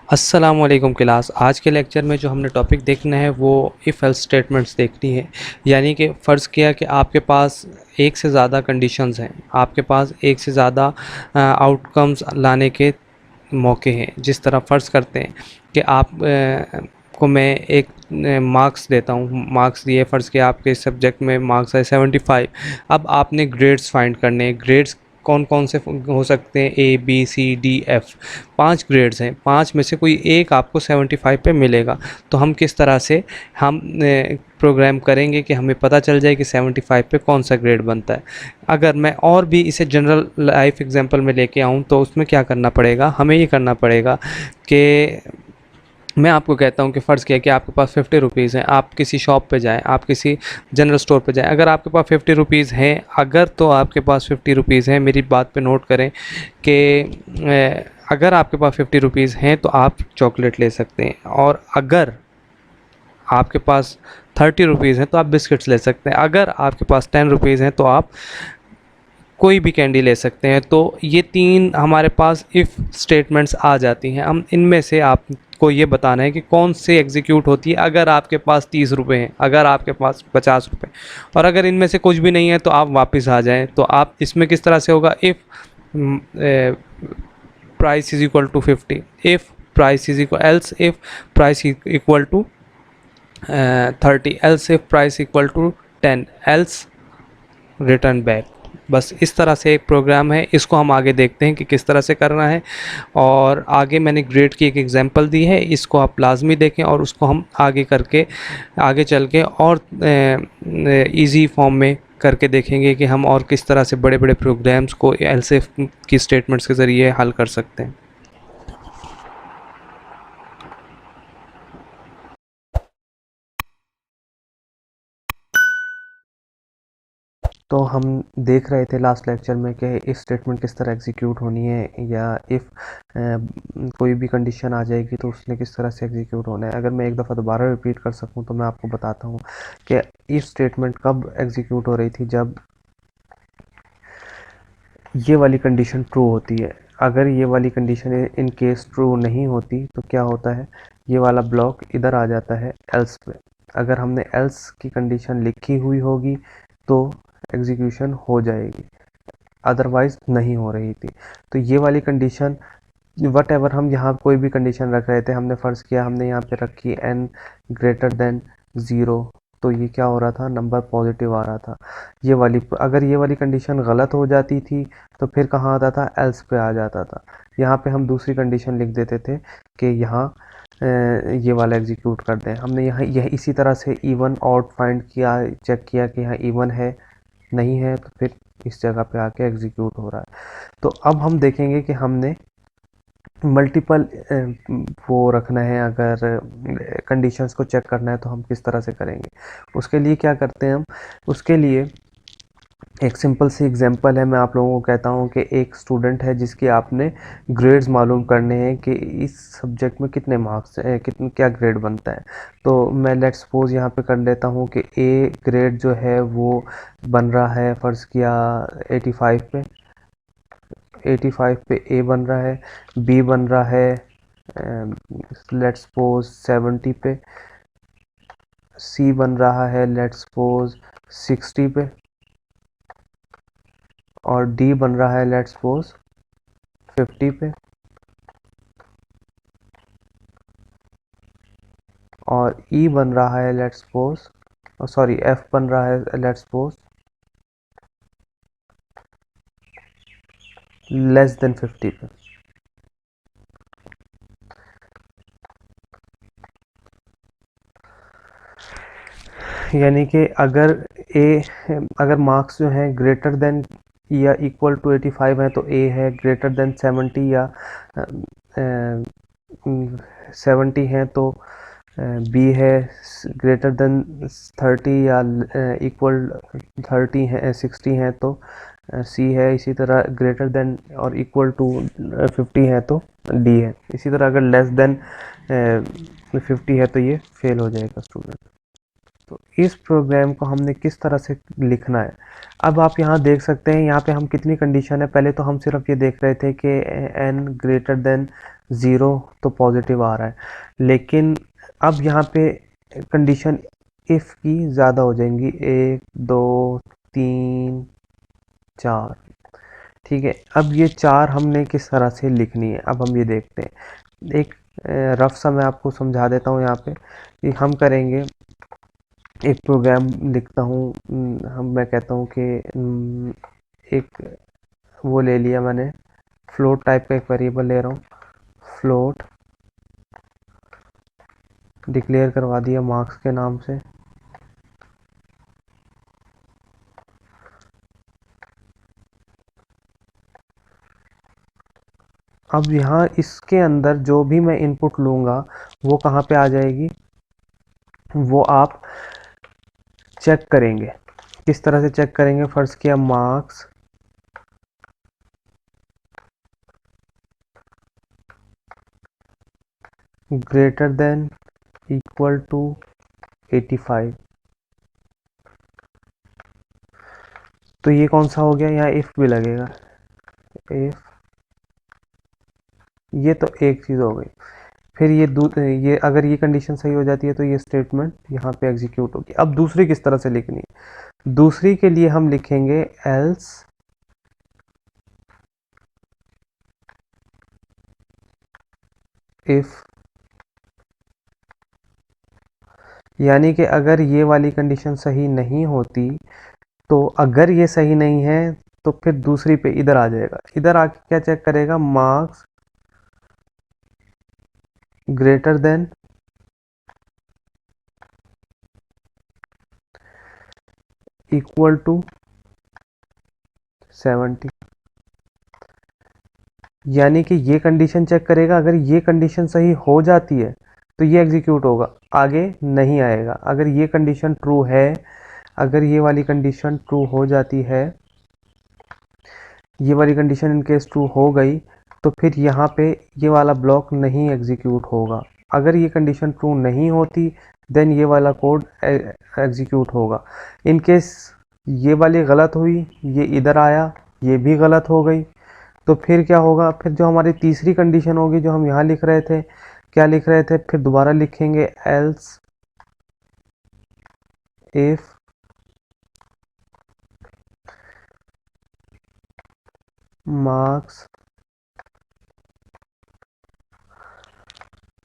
अस्सलाम वालेकुम क्लास। आज के लेक्चर में जो हमने टॉपिक देखना है वो इफ़ एल्स स्टेटमेंट्स देखनी है। यानी कि फ़र्ज़ किया कि आपके पास एक से ज़्यादा कंडीशंस हैं, आपके पास एक से ज़्यादा आउटकम्स लाने के मौके हैं। जिस तरह फ़र्ज़ करते हैं कि आप को मैं एक मार्क्स देता हूँ, मार्क्स दिए, फ़र्ज़ किया आपके सब्जेक्ट में मार्क्स है 75। अब आपने ग्रेड्स फाइंड करने हैं। ग्रेड्स कौन कौन से हो सकते हैं? A B C D F, 5 grades हैं। 5 में से कोई एक आपको 75 पे मिलेगा। तो हम किस तरह से हम प्रोग्राम करेंगे कि हमें पता चल जाए कि 75 पे कौन सा ग्रेड बनता है। अगर मैं और भी इसे जनरल लाइफ एग्जांपल में लेके आऊँ तो उसमें क्या करना पड़ेगा? हमें ये करना पड़ेगा कि मैं आपको कहता हूँ कि फ़र्ज़ किया कि आपके पास 50 रुपीज़ हैं, आप किसी शॉप पे जाएँ, आप किसी जनरल स्टोर पे जाएँ। अगर आपके पास 50 रुपीज़ हैं, अगर तो आपके पास 50 रुपीज़ हैं, मेरी बात पे नोट करें कि अगर आपके पास 50 रुपीज़ हैं तो आप चॉकलेट ले सकते हैं, और अगर आपके पास 30 रुपीज़ हैं तो आप बिस्किट्स ले सकते हैं। अगर आपके पास 10 रुपीज़ हैं तो आप कोई भी कैंडी ले सकते हैं। तो ये 3 हमारे पास इफ़ स्टेटमेंट्स आ जाती हैं। हम इनमें से आपको ये बताना है कि कौन से एग्जीक्यूट होती है अगर आपके पास 30 रुपये हैं, अगर आपके पास 50 रुपये, और अगर इनमें से कुछ भी नहीं है तो आप वापस आ जाएँ। तो आप इसमें किस तरह से होगा? If price is equal to 50, if price is equal, else if price equal to 30, else if price equal to 10, else return back. बस इस तरह से एक प्रोग्राम है। इसको हम आगे देखते हैं कि किस तरह से करना है। और आगे मैंने ग्रेड की एक एग्जांपल दी है, इसको आप लाजमी देखें और उसको हम आगे करके, आगे चल के और इजी फॉर्म में करके देखेंगे कि हम और किस तरह से बड़े बड़े प्रोग्राम्स को एलसीएफ की स्टेटमेंट्स के ज़रिए हल कर सकते हैं। तो हम देख रहे थे लास्ट लेक्चर में कि इफ़ स्टेटमेंट किस तरह एग्जीक्यूट होनी है, या इफ़ कोई भी कंडीशन आ जाएगी तो उसने किस तरह से एग्जीक्यूट होना है। अगर मैं एक दफ़ा दोबारा रिपीट कर सकूं तो मैं आपको बताता हूं कि इफ़ स्टेटमेंट कब एग्जीक्यूट हो रही थी, जब ये वाली कंडीशन ट्रू होती है। अगर ये वाली कंडीशन इन केस ट्रू नहीं होती तो क्या होता है, ये वाला ब्लॉक इधर आ जाता है एल्स पे। अगर हमने एल्स की कंडीशन लिखी हुई होगी तो एग्जीक्यूशन हो जाएगी, अदरवाइज नहीं हो रही थी। तो ये वाली कंडीशन, वट एवर हम यहाँ कोई भी कंडीशन रख रहे थे, हमने फ़र्ज़ किया हमने यहाँ पे रखी n ग्रेटर देन 0, तो ये क्या हो रहा था, नंबर पॉजिटिव आ रहा था। ये वाली, अगर ये वाली कंडीशन गलत हो जाती थी तो फिर कहाँ आता था, एल्स पे आ जाता था। यहाँ पे हम दूसरी कंडीशन लिख देते थे कि यहाँ ये वाला एग्जीक्यूट कर दें। हमने यहाँ यह इसी तरह से इवन ऑड फाइंड किया, चेक किया कि यहाँ इवन है, नहीं है तो फिर इस जगह पे आके एग्जीक्यूट हो रहा है। तो अब हम देखेंगे कि हमने मल्टीपल वो रखना है, अगर कंडीशंस को चेक करना है तो हम किस तरह से करेंगे। उसके लिए क्या करते हैं हम, उसके लिए एक सिंपल सी एग्जांपल है। मैं आप लोगों को कहता हूँ कि एक स्टूडेंट है जिसकी आपने ग्रेड्स मालूम करने हैं कि इस सब्जेक्ट में कितने मार्क्स कितने क्या ग्रेड बनता है। तो मैं लेट्स सपोज यहाँ पे कर लेता हूँ कि ए ग्रेड जो है वो बन रहा है, फ़र्ज़ किया 85 पे, 85 पे ए बन रहा है, बी बन रहा है लेट्स सपोज 70 पे, सी बन रहा है लेट्स सपोज 60 पे, और डी बन रहा है लेट्स सपोज 50 पे, और ई बन रहा है लेट्स सपोज, सॉरी एफ बन रहा है लेट्स सपोज लेस देन 50 पे। यानी कि अगर ए, अगर मार्क्स जो हैं ग्रेटर देन या इक्वल टू 85 है तो ए है, ग्रेटर देन 70 या 70 हैं तो बी है, ग्रेटर देन 30 या इक्वल 30 है 60 हैं तो सी है। इसी तरह ग्रेटर देन और इक्वल टू 50 है तो डी है। इसी तरह अगर लेस देन 50 है तो ये फेल हो जाएगा स्टूडेंट। तो इस प्रोग्राम को हमने किस तरह से लिखना है, अब आप यहाँ देख सकते हैं, यहाँ पे हम कितनी कंडीशन है। पहले तो हम सिर्फ ये देख रहे थे कि n ग्रेटर देन 0 तो पॉजिटिव आ रहा है, लेकिन अब यहाँ पे कंडीशन इफ़ की ज़्यादा हो जाएंगी, 1 2 3 4। ठीक है, अब ये 4 हमने किस तरह से लिखनी है, अब हम ये देखते हैं। एक रफ सा मैं आपको समझा देता हूँ। यहाँ पे कि हम करेंगे, एक प्रोग्राम लिखता हूँ। मैं कहता हूँ कि एक वो ले लिया मैंने, फ्लोट टाइप का एक वेरिएबल ले रहा हूँ, फ्लोट डिक्लेयर करवा दिया मार्क्स के नाम से। अब यहाँ इसके अंदर जो भी मैं इनपुट लूँगा वो कहाँ पे आ जाएगी, वो आप चेक करेंगे। किस तरह से चेक करेंगे, फर्ज किया marks greater than equal to 85। तो ये कौन सा हो गया, यहाँ इफ भी लगेगा, इफ, ये तो एक चीज़ हो गई। फिर ये अगर ये कंडीशन सही हो जाती है तो ये स्टेटमेंट यहाँ पे एग्जीक्यूट होगी। अब दूसरी किस तरह से लिखनी है, दूसरी के लिए हम लिखेंगे एल्स इफ, यानी कि अगर ये वाली कंडीशन सही नहीं होती, तो अगर ये सही नहीं है तो फिर दूसरी पे इधर आ जाएगा। इधर आके क्या चेक करेगा, marks greater than equal to 70, यानी कि ये कंडीशन चेक करेगा। अगर ये कंडीशन सही हो जाती है तो ये एग्जीक्यूट होगा, आगे नहीं आएगा। अगर ये कंडीशन ट्रू है, अगर ये वाली कंडीशन ट्रू हो जाती है, ये वाली कंडीशन इन केस ट्रू हो गई, तो फिर यहाँ पे ये वाला ब्लॉक नहीं एग्जीक्यूट होगा। अगर ये कंडीशन ट्रू नहीं होती, देन ये वाला कोड एग्जीक्यूट होगा। इन केस ये वाली गलत हुई, ये इधर आया, ये भी गलत हो गई, तो फिर क्या होगा, फिर जो हमारी तीसरी कंडीशन होगी जो हम यहाँ लिख रहे थे, क्या लिख रहे थे, फिर दोबारा लिखेंगे else if marks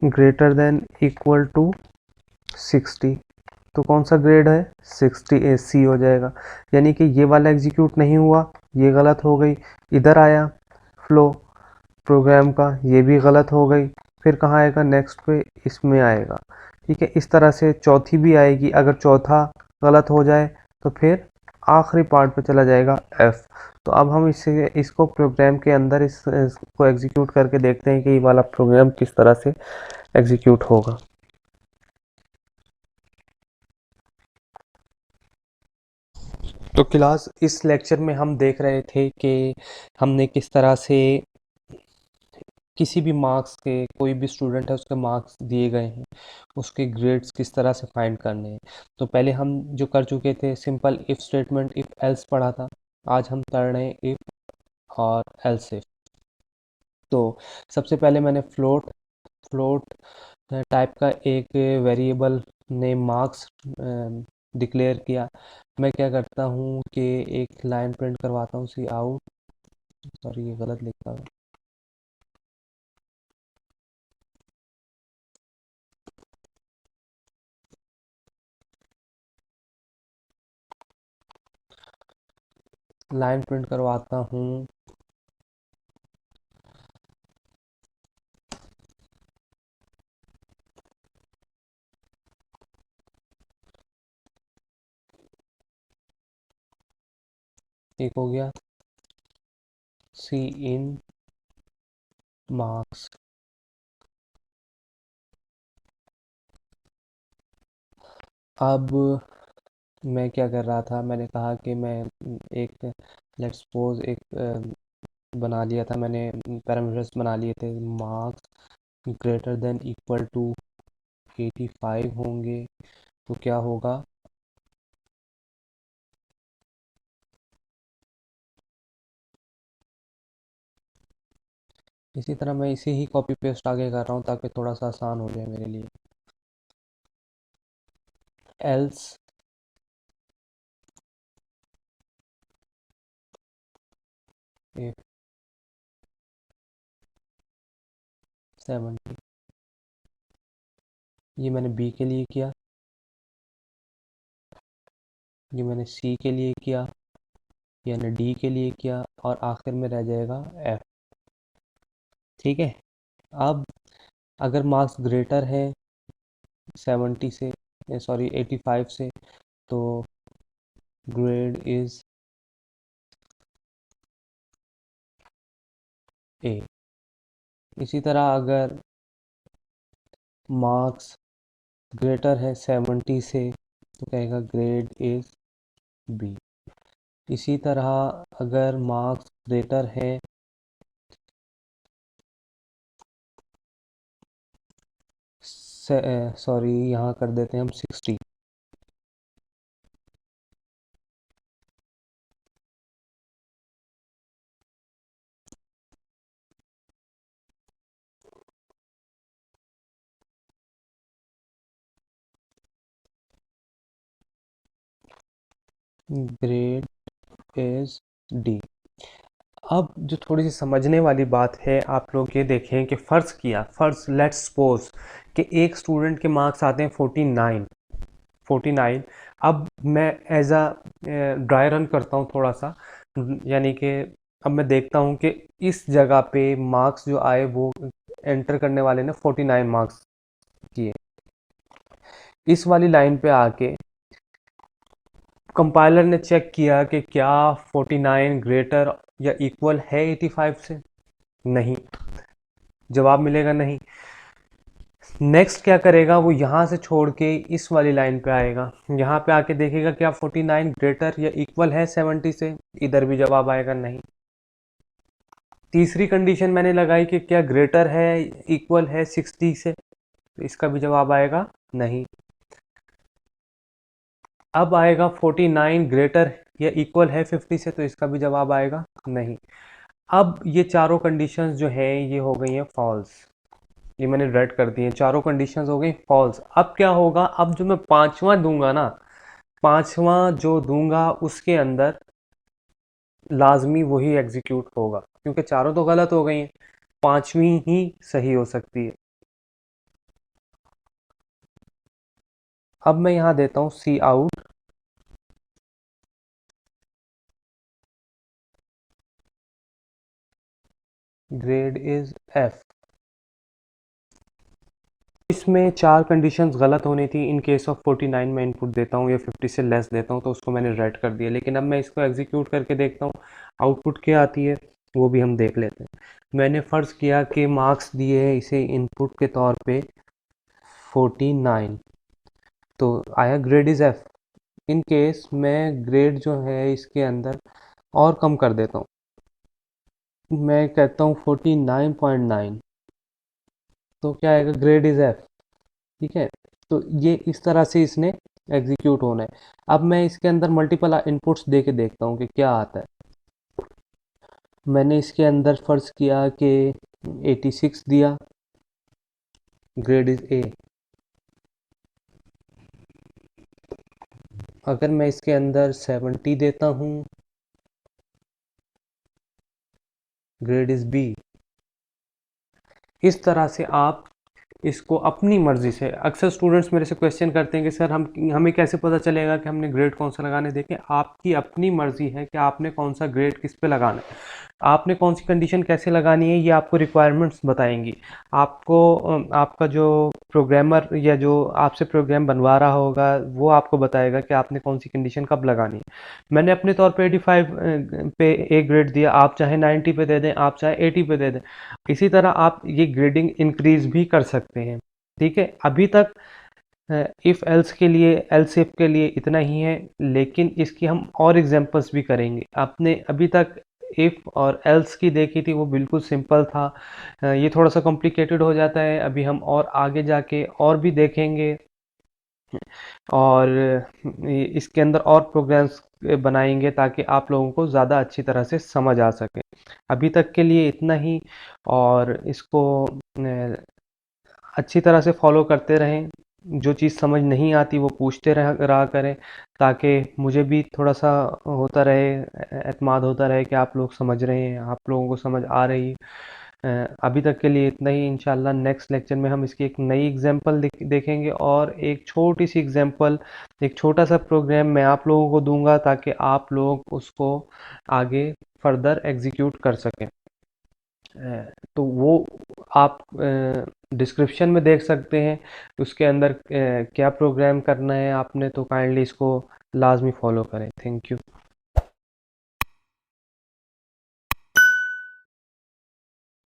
greater than equal to 60। तो कौन सा ग्रेड है, 60 सी हो जाएगा। यानी कि ये वाला एग्जीक्यूट नहीं हुआ, ये गलत हो गई, इधर आया फ्लो प्रोग्राम का, ये भी गलत हो गई, फिर कहाँ आएगा, नेक्स्ट पे इसमें आएगा। ठीक है, इस तरह से चौथी भी आएगी। अगर चौथा गलत हो जाए तो फिर आखिरी पार्ट पे चला जाएगा एफ। तो अब हम इसको प्रोग्राम के अंदर इसको एग्जीक्यूट करके देखते हैं कि ये वाला प्रोग्राम किस तरह से एग्जीक्यूट होगा। तो क्लास, इस लेक्चर में हम देख रहे थे कि हमने किस तरह से किसी भी मार्क्स के, कोई भी स्टूडेंट है उसके मार्क्स दिए गए हैं, उसके ग्रेड्स किस तरह से फाइंड करने हैं। तो पहले हम जो कर चुके थे, simple if statement, if else पढ़ा था। आज हम कर रहे हैं इफ और एल्स इफ। तो सबसे पहले मैंने फ्लोट टाइप का एक वेरिएबल नेम मार्क्स डिक्लेयर किया। मैं क्या करता हूँ कि एक लाइन प्रिंट करवाता हूँ, सी आउट, सॉरी ये गलत लिखा है, लाइन प्रिंट करवाता हूँ एक हो गया सी इन मार्क्स। अब मैं क्या कर रहा था, मैंने कहा कि मैं एक लेट्स सपोज एक बना लिया था मैंने, पैरामीटर्स बना लिए थे, marks greater than equal to 85 होंगे तो क्या होगा, इसी तरह मैं इसे ही कॉपी पेस्ट आगे कर रहा हूँ ताकि थोड़ा सा आसान हो जाए मेरे लिए। एल्स इफ 70, ये मैंने बी के लिए किया, ये मैंने सी के लिए किया, ये मैंने डी के लिए किया और आखिर में रह जाएगा एफ। ठीक है। अब अगर मार्क्स ग्रेटर है 70 से, सॉरी 85 से, तो ग्रेड इज ए। इसी तरह अगर मार्क्स ग्रेटर है 70 से तो कहेगा ग्रेड इज बी। इसी तरह अगर मार्क्स ग्रेटर है सॉरी यहाँ कर देते हैं हम 60, ग्रेड इज डी। अब जो थोड़ी सी समझने वाली बात है, आप लोग ये देखें कि फ़र्ज़ लेट्स सपोज कि एक स्टूडेंट के मार्क्स आते हैं 49। अब मैं एज अ ड्राई रन करता हूँ थोड़ा सा, यानी कि अब मैं देखता हूँ कि इस जगह पे मार्क्स जो आए वो एंटर करने वाले ने 49 मार्क्स किए। इस वाली लाइन पे आके कंपाइलर ने चेक किया कि क्या 49 ग्रेटर या इक्वल है 85 से। नहीं, जवाब मिलेगा नहीं। नेक्स्ट क्या करेगा, वो यहाँ से छोड़ के इस वाली लाइन पे आएगा, यहाँ पे आके देखेगा क्या 49 ग्रेटर या इक्वल है 70 से। इधर भी जवाब आएगा नहीं। तीसरी कंडीशन मैंने लगाई कि क्या ग्रेटर है इक्वल है 60 से, तो इसका भी जवाब आएगा नहीं। अब आएगा 49 ग्रेटर या इक्वल है 50 से, तो इसका भी जवाब आएगा नहीं। अब ये चारों कंडीशंस जो हैं ये हो गई हैं फॉल्स। ये मैंने रेड कर दी है, चारों कंडीशंस हो गई फॉल्स। अब क्या होगा, अब जो मैं पांचवा दूंगा ना, पांचवा जो दूंगा उसके अंदर लाजमी वही एग्जीक्यूट होगा, क्योंकि चारों तो गलत हो गई हैं, पांचवी ही सही हो सकती है। अब मैं यहाँ देता हूँ सी आउट, ग्रेड इज एफ। इसमें चार कंडीशंस गलत होनी थी। इन केस ऑफ 49 मैं इनपुट देता हूँ या 50 से लेस देता हूँ, तो उसको मैंने रेड कर दिया। लेकिन अब मैं इसको एग्जीक्यूट करके देखता हूँ आउटपुट क्या आती है, वो भी हम देख लेते हैं। मैंने फ़र्ज़ किया कि मार्क्स दिए हैं इसे इनपुट के तौर पे 49, तो आया grade is F. In case मैं ग्रेड जो है इसके अंदर और कम कर देता हूँ, मैं कहता हूँ 49.9, तो क्या आएगा, ग्रेड इज़ एफ। ठीक है। तो ये इस तरह से इसने एग्जीक्यूट होना है। अब मैं इसके अंदर मल्टीपल इनपुट्स दे के देखता हूँ कि क्या आता है। मैंने इसके अंदर फ़र्ज़ किया कि 86 दिया, ग्रेड इज़ ए। अगर मैं इसके अंदर 70 देता हूँ, ग्रेड इज़ बी। इस तरह से आप इसको अपनी मर्ज़ी से, अक्सर स्टूडेंट्स मेरे से क्वेश्चन करते हैं कि सर हम हमें कैसे पता चलेगा कि हमने ग्रेड कौन सा लगाने। देखें, आपकी अपनी मर्ज़ी है कि आपने कौन सा ग्रेड किस पे लगाना है, आपने कौन सी कंडीशन कैसे लगानी है, ये आपको रिक्वायरमेंट्स बताएंगी। आपको आपका जो प्रोग्रामर या जो आपसे प्रोग्राम बनवा रहा होगा वो आपको बताएगा कि आपने कौन सी कंडीशन कब लगानी है। मैंने अपने तौर पे 85 पे ए ग्रेड दिया, आप चाहे 90 पे दे दें, आप चाहे 80 पे दे दें। इसी तरह आप ये ग्रेडिंग इंक्रीज भी कर सकते हैं। ठीक है। अभी तक इफ़ एल्स के लिए, एल्स इफ के लिए इतना ही है, लेकिन इसकी हम और एग्जांपल्स भी करेंगे। आपने अभी तक इफ़ और एल्स की देखी थी, वो बिल्कुल सिंपल था। ये थोड़ा सा कॉम्प्लिकेटेड हो जाता है, अभी हम और आगे जाके और भी देखेंगे और इसके अंदर और प्रोग्राम्स बनाएंगे ताकि आप लोगों को ज़्यादा अच्छी तरह से समझ आ सके। अभी तक के लिए इतना ही, और इसको अच्छी तरह से फॉलो करते रहें। जो चीज़ समझ नहीं आती वो पूछते रहा करें, ताकि मुझे भी थोड़ा सा होता रहे, एतमाद होता रहे कि आप लोग समझ रहे हैं, आप लोगों को समझ आ रही है। अभी तक के लिए इतना ही। इंशाल्लाह नेक्स्ट लेक्चर में हम इसकी एक नई एग्जांपल देखेंगे, और एक छोटी सी एग्जांपल, एक छोटा सा प्रोग्राम मैं आप लोगों को दूंगा ताकि आप लोग उसको आगे फर्दर एग्जीक्यूट कर सकें। तो वो आप डिस्क्रिप्शन में देख सकते हैं उसके अंदर क्या प्रोग्राम करना है आपने, तो काइंडली इसको लाजमी फॉलो करें। Thank you.